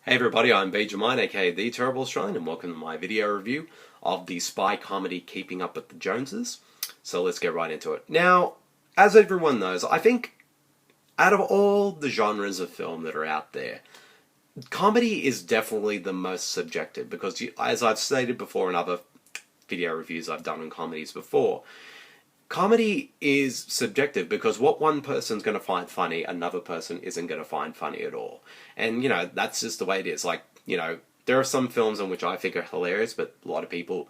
Hey everybody, I'm Benjamin, aka The Terrible Australian, and welcome to my video review of the spy comedy Keeping Up with the Joneses. So let's get right into it. Now, as everyone knows, I think out of all the genres of film that are out there, comedy is definitely the most subjective because, as I've stated before in other video reviews I've done on comedies before, comedy is subjective because what one person's going to find funny, another person isn't going to find funny at all. And, that's just the way it is. Like, there are some films in which I think are hilarious, but a lot of people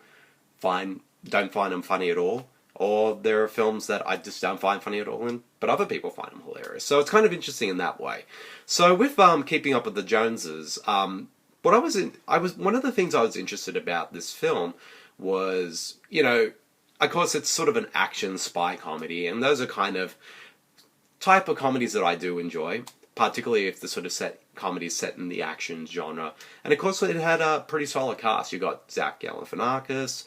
don't find them funny at all. Or there are films that I just don't find funny at all, but other people find them hilarious. So it's kind of interesting in that way. So with Keeping Up with the Joneses, one of the things I was interested about this film was, of course, it's sort of an action spy comedy, and those are kind of type of comedies that I do enjoy, particularly if the sort of comedy is set in the action genre. And of course, it had a pretty solid cast. You got Zach Galifianakis,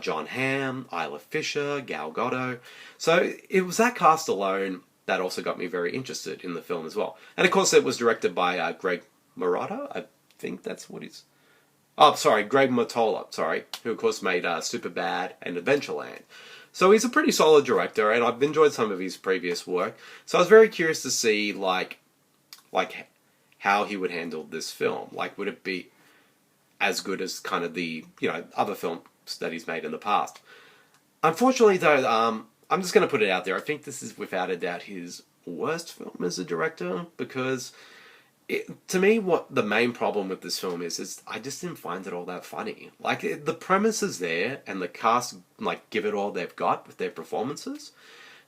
John Hamm, Isla Fisher, Gadot. So it was that cast alone that also got me very interested in the film as well. And of course, it was directed by Greg Mottola. I think that's what he's... Oh, sorry, Greg Mottola, who of course made Superbad and Adventureland. So he's a pretty solid director, and I've enjoyed some of his previous work. So I was very curious to see, like how he would handle this film. Like, would it be as good as kind of the, other films that he's made in the past? Unfortunately, though, I'm just going to put it out there. I think this is, without a doubt, his worst film as a director, because... to me, what the main problem with this film is I just didn't find it all that funny. Like, the premise is there, and the cast, give it all they've got with their performances,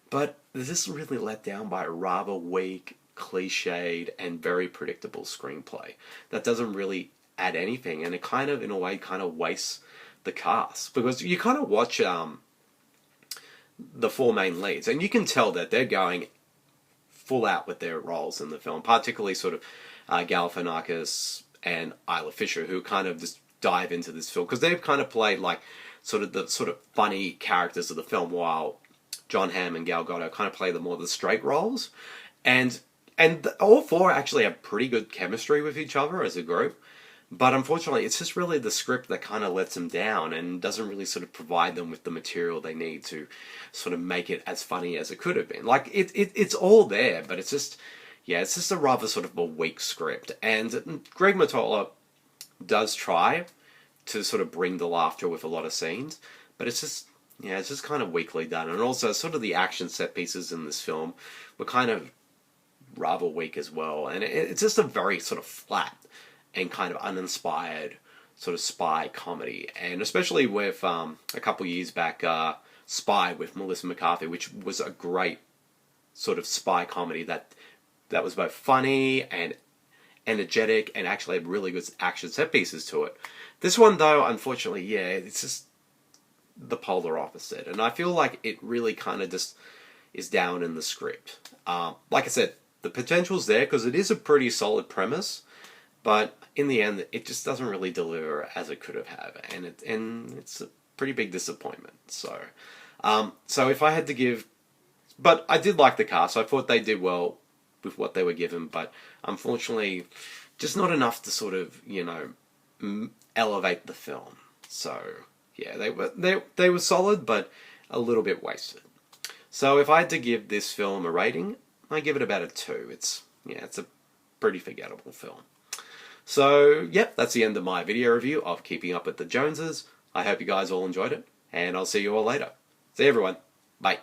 but this is really let down by a rather weak, cliched, and very predictable screenplay that doesn't really add anything, and it kind of, in a way, kind of wastes the cast. Because you kind of watch the four main leads, and you can tell that they're going full out with their roles in the film, particularly sort of Galifianakis and Isla Fisher, who kind of just dive into this film because they've kind of played the funny characters of the film, while John Hamm and Gadot kind of play the straight roles, and all four actually have pretty good chemistry with each other as a group. But unfortunately, it's just really the script that kind of lets them down and doesn't really sort of provide them with the material they need to sort of make it as funny as it could have been. Like, it's all there, but it's just a rather sort of a weak script. And Greg Mottola does try to sort of bring the laughter with a lot of scenes, but it's just kind of weakly done. And also, sort of the action set pieces in this film were kind of rather weak as well. And it's just a very sort of flat and kind of uninspired sort of spy comedy. And especially with, a couple years back, Spy with Melissa McCarthy, which was a great sort of spy comedy that was both funny and energetic and actually had really good action set pieces to it. This one, though, unfortunately, it's just the polar opposite. And I feel like it really kind of just is down in the script. Like I said, the potential's there because it is a pretty solid premise, but in the end, it just doesn't really deliver as it could have, and it's a pretty big disappointment. So, if I had to give, but I did like the cast. I thought they did well with what they were given, but unfortunately, just not enough to sort of elevate the film. So yeah, they were solid, but a little bit wasted. So if I had to give this film a rating, I give it about a 2. It's a pretty forgettable film. So, yep, that's the end of my video review of Keeping Up with the Joneses. I hope you guys all enjoyed it, and I'll see you all later. See you, everyone. Bye.